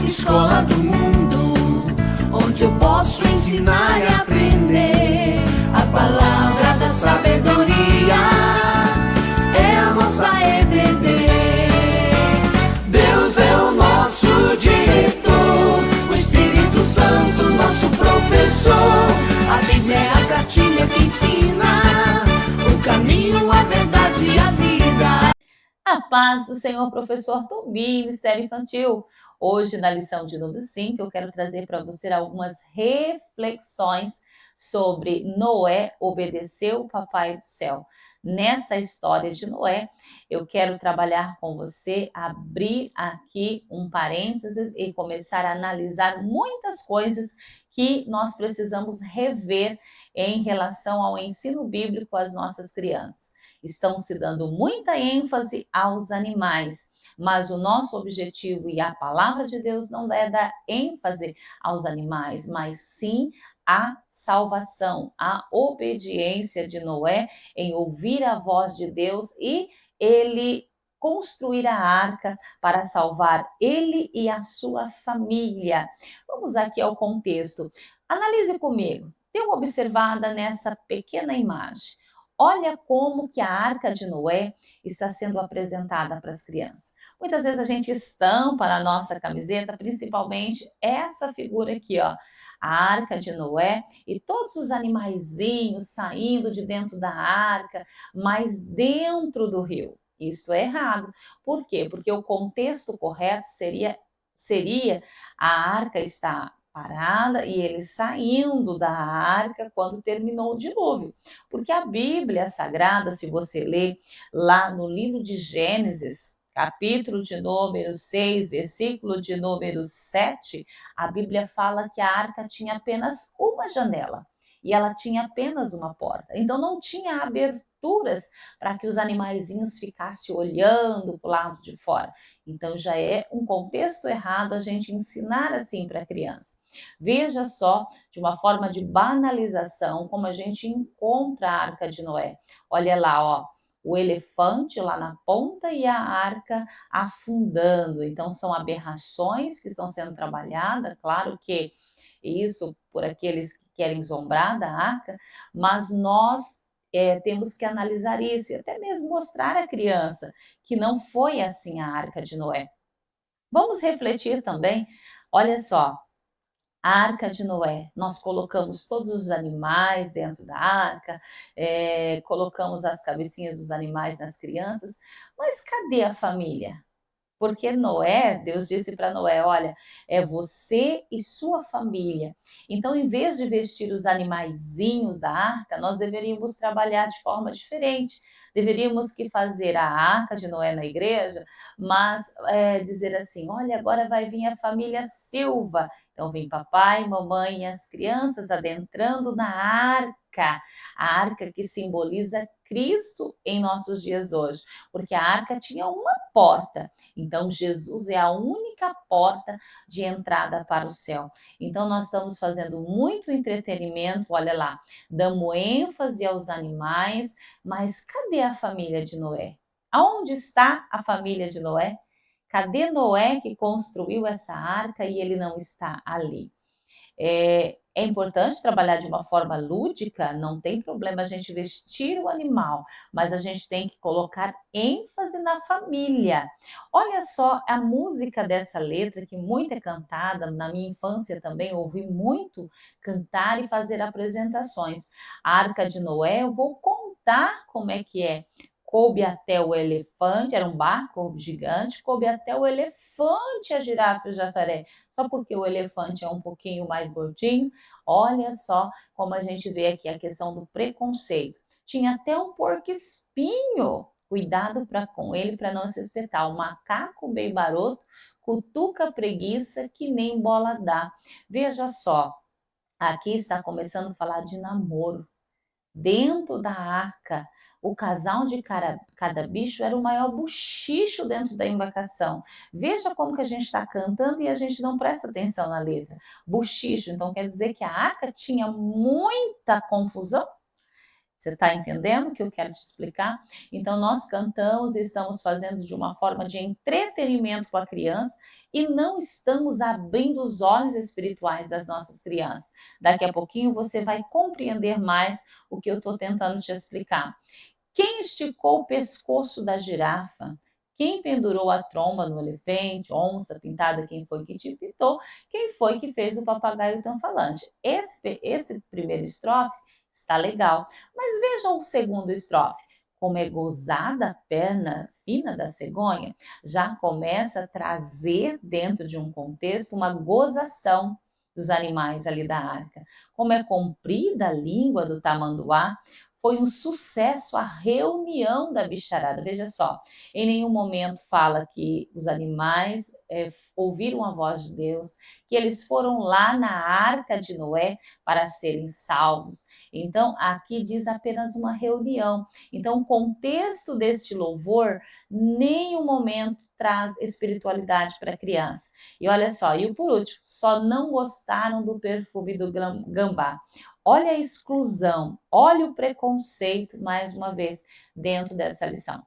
escola do mundo, onde eu posso ensinar e aprender. A palavra da sabedoria é a nossa EBD. Deus é o nosso diretor, o Espírito Santo nosso professor. A Bíblia é a cartilha que ensina o caminho, a verdade e a vida. A paz do Senhor, professor Tobi, Ministério Infantil. Hoje, na lição de número 5, eu quero trazer para você algumas reflexões sobre Noé obedeceu o Papai do Céu. Nessa história de Noé, eu quero trabalhar com você, abrir aqui um parênteses e começar a analisar muitas coisas que nós precisamos rever em relação ao ensino bíblico às nossas crianças. Estão se dando muita ênfase aos animais, mas o nosso objetivo e a palavra de Deus não é dar ênfase aos animais, mas sim a salvação, a obediência de Noé em ouvir a voz de Deus e ele construir a arca para salvar ele e a sua família. Vamos aqui ao contexto. Analise comigo. Dê uma observada nessa pequena imagem. Olha como que a Arca de Noé está sendo apresentada para as crianças. Muitas vezes a gente estampa na nossa camiseta, principalmente essa figura aqui, ó, a Arca de Noé e todos os animaizinhos saindo de dentro da arca, mas dentro do rio. Isso é errado. Por quê? Porque o contexto correto seria a arca estar parada e eles saindo da arca quando terminou o dilúvio. Porque a Bíblia Sagrada, se você ler lá no livro de Gênesis, capítulo de número 6, versículo de número 7, a Bíblia fala que a arca tinha apenas uma janela e ela tinha apenas uma porta. Então não tinha aberturas para que os animaizinhos ficassem olhando para o lado de fora. Então já é um contexto errado a gente ensinar assim para a criança. Veja só, de uma forma de banalização, como a gente encontra a Arca de Noé. Olha lá, ó, o elefante lá na ponta e a arca afundando. Então, são aberrações que estão sendo trabalhadas, claro que isso por aqueles que querem zombrar da arca, mas nós temos que analisar isso e até mesmo mostrar à criança que não foi assim a Arca de Noé. Vamos refletir também, olha só, a Arca de Noé, nós colocamos todos os animais dentro da arca, colocamos as cabecinhas dos animais nas crianças, mas cadê a família? Porque Noé, Deus disse para Noé, olha, é você e sua família. Então, em vez de vestir os animaizinhos da arca, nós deveríamos trabalhar de forma diferente. Deveríamos que fazer a arca de Noé na igreja, mas dizer assim, olha, agora vai vir a família Silva. Então, vem papai, mamãe e as crianças adentrando na arca. A arca que simboliza Cristo em nossos dias hoje. Porque a arca tinha uma porta. Então, Jesus é a única porta de entrada para o céu. Então, nós estamos fazendo muito entretenimento, olha lá, damos ênfase aos animais, mas cadê a família de Noé? Aonde está a família de Noé? Cadê Noé que construiu essa arca e ele não está ali? É importante trabalhar de uma forma lúdica, não tem problema a gente vestir o animal, mas a gente tem que colocar ênfase na família. Olha só a música dessa letra, que muito é cantada, na minha infância também ouvi muito cantar e fazer apresentações. A Arca de Noé, eu vou contar como é que é. Coube até o elefante, era um barco gigante, coube até o elefante, a girafa e o jacaré. Só porque o elefante é um pouquinho mais gordinho, olha só como a gente vê aqui a questão do preconceito. Tinha até um porco-espinho, cuidado com ele para não se espetar. O macaco bem baroto cutuca a preguiça que nem bola dá. Veja só, aqui está começando a falar de namoro. Dentro da arca, o casal de cada bicho era o maior buchicho dentro da embarcação. Veja como que a gente está cantando e a gente não presta atenção na letra. Buchicho, então quer dizer que a arca tinha muita confusão? Você está entendendo o que eu quero te explicar? Então, nós cantamos e estamos fazendo de uma forma de entretenimento com a criança e não estamos abrindo os olhos espirituais das nossas crianças. Daqui a pouquinho você vai compreender mais o que eu estou tentando te explicar. Quem esticou o pescoço da girafa? Quem pendurou a tromba no elefante, onça pintada? Quem foi que te pintou? Quem foi que fez o papagaio tão falante? Esse primeiro estrofe está legal, mas veja o segundo estrofe. Como é gozada a perna fina da cegonha, já começa a trazer dentro de um contexto uma gozação dos animais ali da arca. Como é comprida a língua do tamanduá, foi um sucesso a reunião da bicharada. Veja só, em nenhum momento fala que os animais ouviram a voz de Deus, que eles foram lá na arca de Noé para serem salvos. Então, aqui diz apenas uma reunião. Então, o contexto deste louvor, nenhum momento traz espiritualidade para a criança. E olha só, e por último, só não gostaram do perfume do gambá. Olha a exclusão, olha o preconceito, mais uma vez, dentro dessa lição.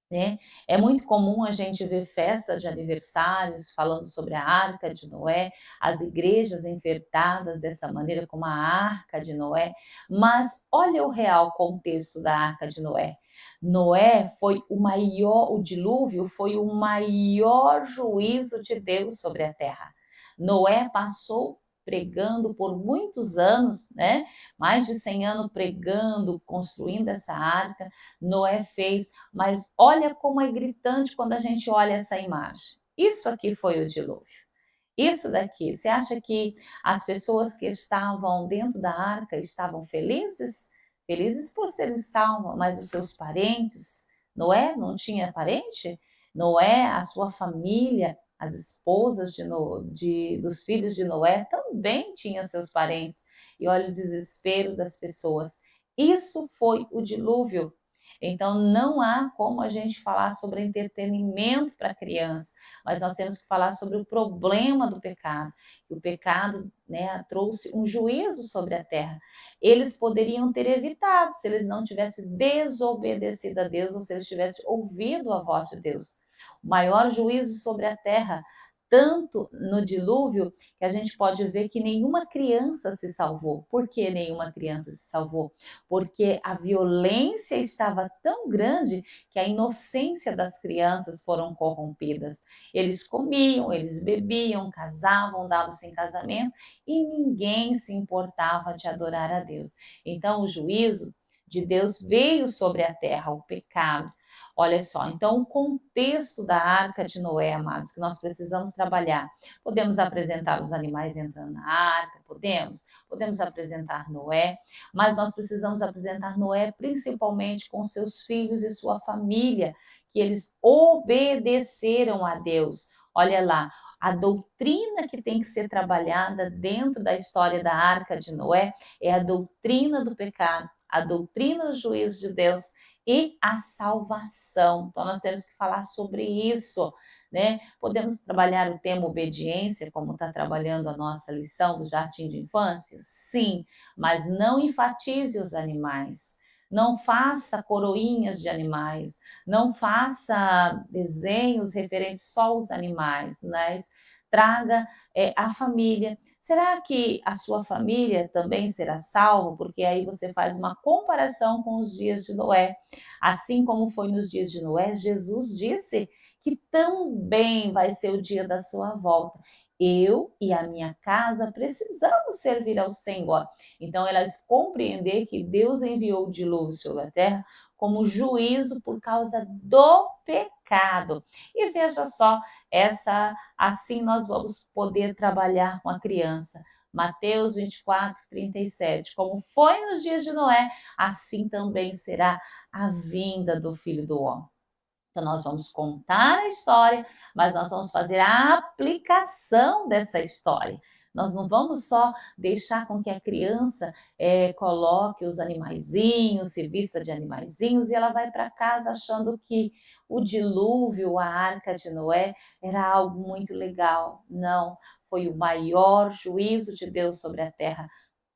Né? É muito comum a gente ver festa de aniversários falando sobre a Arca de Noé, as igrejas enfeitadas dessa maneira como a Arca de Noé, mas olha o real contexto da Arca de Noé. Noé foi o dilúvio foi o maior juízo de Deus sobre a terra. Noé passou pregando por muitos anos, né? Mais de 100 anos pregando, construindo essa arca. Noé fez, mas olha como é gritante quando a gente olha essa imagem. Isso aqui foi o dilúvio. Isso daqui, você acha que as pessoas que estavam dentro da arca estavam felizes? Felizes por serem salvos, mas os seus parentes, Noé não tinha parente? Noé, a sua família, as esposas dos filhos de Noé também tinham seus parentes. E olha o desespero das pessoas. Isso foi o dilúvio. Então, não há como a gente falar sobre entretenimento para criança, mas nós temos que falar sobre o problema do pecado. O pecado, né, trouxe um juízo sobre a terra. Eles poderiam ter evitado se eles não tivessem desobedecido a Deus ou se eles tivessem ouvido a voz de Deus. O maior juízo sobre a terra, tanto no dilúvio, que a gente pode ver que nenhuma criança se salvou. Por que nenhuma criança se salvou? Porque a violência estava tão grande que a inocência das crianças foram corrompidas. Eles comiam, eles bebiam, casavam, davam-se em casamento e ninguém se importava de adorar a Deus. Então, o juízo de Deus veio sobre a terra, o pecado. Olha só, então o contexto da Arca de Noé, amados, que nós precisamos trabalhar. Podemos apresentar os animais entrando na arca, podemos apresentar Noé, mas nós precisamos apresentar Noé principalmente com seus filhos e sua família, que eles obedeceram a Deus. Olha lá, a doutrina que tem que ser trabalhada dentro da história da Arca de Noé é a doutrina do pecado, a doutrina do juízo de Deus e a salvação. Então, nós temos que falar sobre isso, né? Podemos trabalhar o tema obediência, como está trabalhando a nossa lição do jardim de infância? Sim, mas não enfatize os animais. Não faça coroinhas de animais, não faça desenhos referentes só aos animais, mas traga a família. Será que a sua família também será salva? Porque aí você faz uma comparação com os dias de Noé. Assim como foi nos dias de Noé, Jesus disse que também vai ser o dia da sua volta. Eu e a minha casa precisamos servir ao Senhor. Então, elas compreender que Deus enviou o dilúvio sobre a terra como juízo por causa do pecado. E veja só, assim nós vamos poder trabalhar com a criança. Mateus 24, 37. Como foi nos dias de Noé, assim também será a vinda do Filho do Homem. Então, nós vamos contar a história, mas nós vamos fazer a aplicação dessa história. Nós não vamos só deixar com que a criança coloque os animaizinhos, se vista de animaizinhos, e ela vai para casa achando que o dilúvio, a arca de Noé, era algo muito legal. Não, foi o maior juízo de Deus sobre a terra.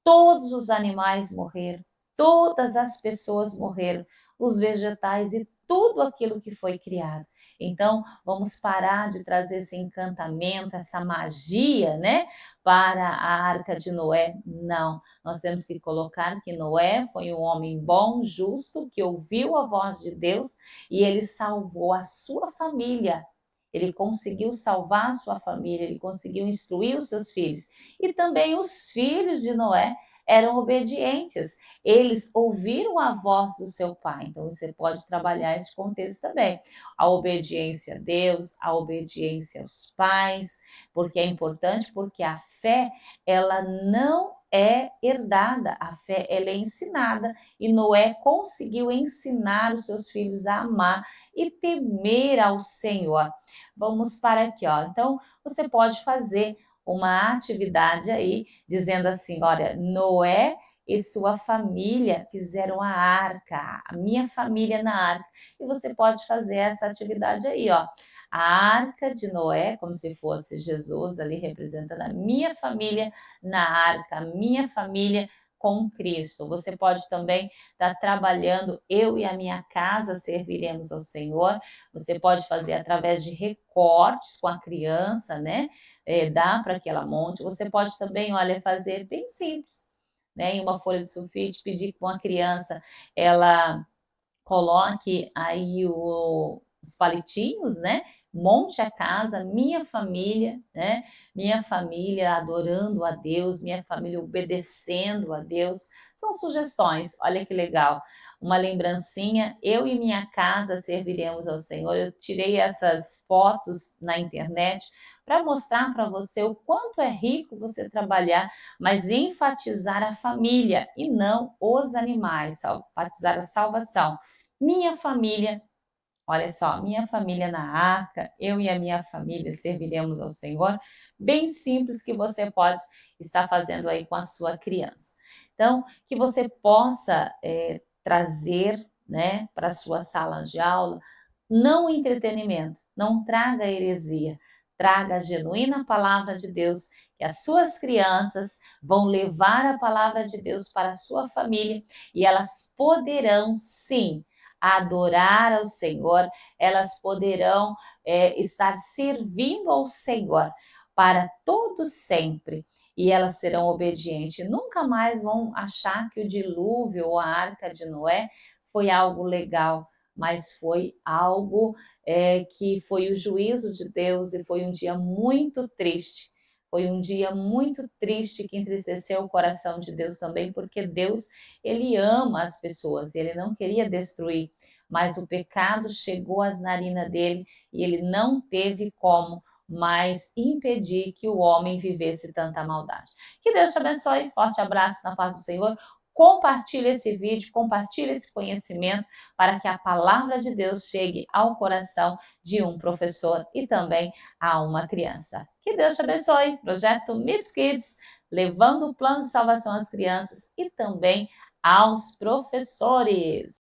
Todos os animais morreram. todas as pessoas morreram, os vegetais e tudo aquilo que foi criado. Então, vamos parar de trazer esse encantamento, essa magia, né, para a Arca de Noé. Não, nós temos que colocar que Noé foi um homem bom, justo, que ouviu a voz de Deus e ele salvou a sua família. Ele conseguiu salvar a sua família, ele conseguiu instruir os seus filhos. E também os filhos de Noé eram obedientes. Eles ouviram a voz do seu pai. Então você pode trabalhar esse contexto também. A obediência a Deus, a obediência aos pais, porque é importante, porque a fé, ela não é herdada, a fé ela é ensinada e Noé conseguiu ensinar os seus filhos a amar e temer ao Senhor. Vamos para aqui, ó. Então, você pode fazer uma atividade aí, dizendo assim: olha, Noé e sua família fizeram a arca, a minha família na arca. E você pode fazer essa atividade aí, ó. A arca de Noé, como se fosse Jesus ali representando a minha família na arca, a minha família com Cristo. Você pode também estar trabalhando, eu e a minha casa serviremos ao Senhor. Você pode fazer através de recortes com a criança, né? Dá para que ela monte. Você pode também, olha, fazer bem simples, né? Em uma folha de sulfite, pedir que uma criança ela coloque aí os palitinhos, né? Monte a casa, minha família, né? Minha família adorando a Deus, minha família obedecendo a Deus. São sugestões, olha que legal. Uma lembrancinha, eu e minha casa serviremos ao Senhor. Eu tirei essas fotos na internet para mostrar para você o quanto é rico você trabalhar, mas enfatizar a família e não os animais, enfatizar a salvação. Minha família, olha só, minha família na arca, eu e a minha família serviremos ao Senhor. Bem simples que você pode estar fazendo aí com a sua criança. Então, que você possa trazer, né, para a sua sala de aula, não entretenimento, não traga heresia, traga a genuína palavra de Deus, que as suas crianças vão levar a palavra de Deus para a sua família e elas poderão sim adorar ao Senhor, elas poderão estar servindo ao Senhor para todo sempre e elas serão obedientes. Nunca mais vão achar que o dilúvio ou a arca de Noé foi algo legal, mas foi algo que foi o juízo de Deus e foi um dia muito triste. Foi um dia muito triste que entristeceu o coração de Deus também, porque Deus, ele ama as pessoas, ele não queria destruir, mas o pecado chegou às narinas dele e ele não teve como mais impedir que o homem vivesse tanta maldade. Que Deus te abençoe, forte abraço na paz do Senhor. Compartilhe esse vídeo, compartilhe esse conhecimento para que a palavra de Deus chegue ao coração de um professor e também a uma criança. Que Deus te abençoe. Projeto Mips Kids, levando o plano de salvação às crianças e também aos professores.